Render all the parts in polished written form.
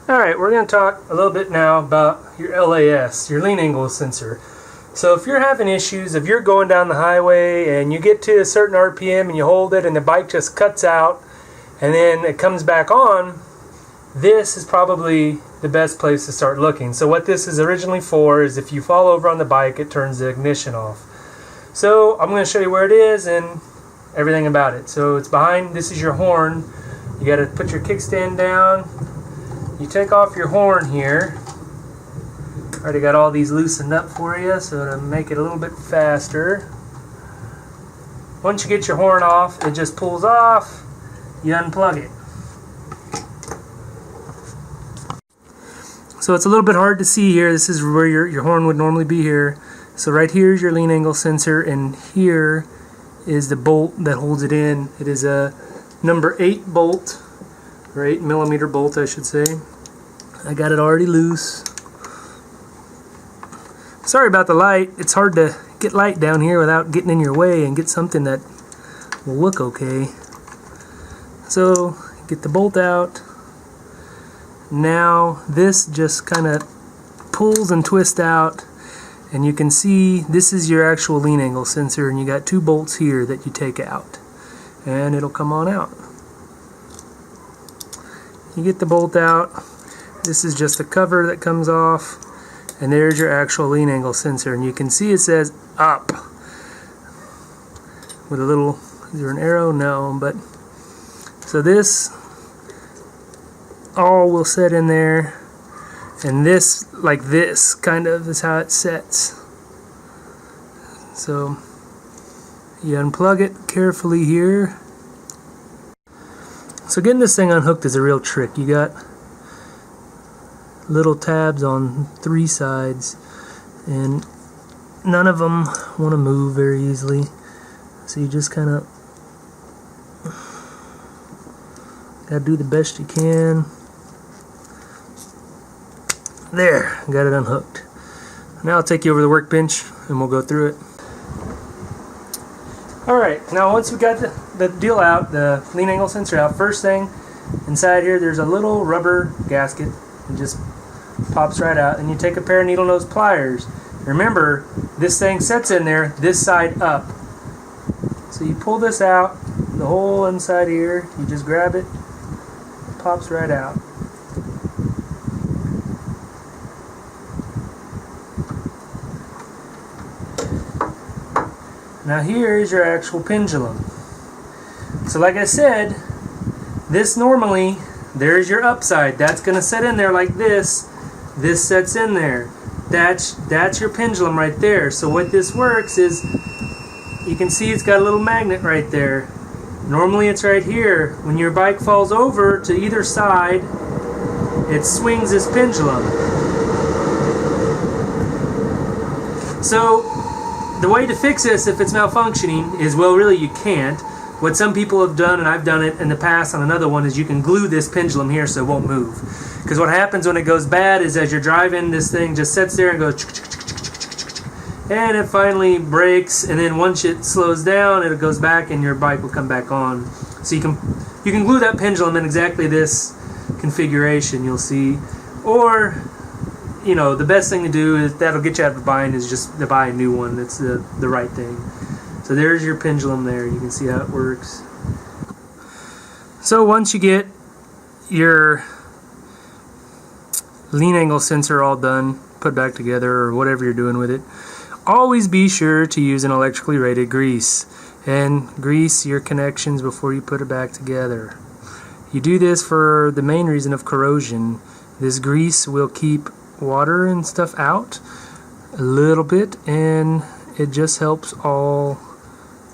Alright, we're going to talk a little bit now about your LAS, your lean angle sensor. So if you're having issues, if you're going down the highway and you get to a certain RPM and you hold it and the bike just cuts out and then it comes back on, this is probably the best place to start looking. So what this is originally for is if you fall over on the bike, it turns the ignition off. So I'm going to show you where it is and everything about it. So it's behind, this is your horn. You got to put your kickstand down. You take off your horn here. Already got all these loosened up for you, so to make it a little bit faster. Once you get your horn off, it just pulls off. You unplug it. So it's a little bit hard to see here. This is where your horn would normally be here. So right here is your lean angle sensor, and here is the bolt that holds it in. It is a number 8 bolt, or 8mm bolt I should say. I got it already loose. Sorry about the light. It's hard to get light down here without getting in your way and get something that will look okay. So get the bolt out. Now this just kind of pulls and twists out, and you can see this is your actual lean angle sensor, and you got 2 bolts here that you take out and it'll come on out. You get the bolt out. This is just a cover that comes off, and there's your actual lean angle sensor, and you can see it says up with a little, is there an arrow? No, but so this all will set in there, and this, like this kind of is how it sets. So you unplug it carefully here. So getting this thing unhooked is a real trick. You got little tabs on 3 sides, and none of them want to move very easily. So you just kind of gotta do the best you can. There, got it unhooked. Now I'll take you over the workbench and we'll go through it. Alright, now once we got the deal out, the lean angle sensor out, first thing inside here there's a little rubber gasket. It just pops right out, and you take a pair of needle nose pliers. Remember, this thing sets in there this side up. So you pull this out, the whole inside here, you just grab it, it pops right out. Now here is your actual pendulum. So like I said, this normally, there's your upside. That's going to set in there like this. This sets in there. That's your pendulum right there. So what this works is, you can see it's got a little magnet right there. Normally it's right here. When your bike falls over to either side, it swings this pendulum. So the way to fix this if it's malfunctioning is, well, really you can't. What some people have done, and I've done it in the past on another one, is you can glue this pendulum here so it won't move. Because what happens when it goes bad is, as you're driving, this thing just sits there and goes, and it finally breaks, and then once it slows down, it goes back and your bike will come back on. So you can glue that pendulum in exactly this configuration, you'll see. Or, you know, the best thing to do is, that'll get you out of a bind, is just to buy a new one. That's the right thing. So there's your pendulum there. You can see how it works. So once you get your lean angle sensor all done, put back together, or whatever you're doing with it, always be sure to use an electrically rated grease, and grease your connections before you put it back together. You do this for the main reason of corrosion. This grease will keep water and stuff out a little bit, and it just helps all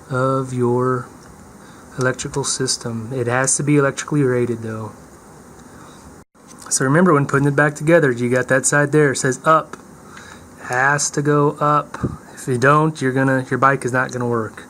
of your electrical system. It has to be electrically rated though. So remember, when putting it back together, you got that side there, it says up. It has to go up. If you don't, your bike is not gonna work.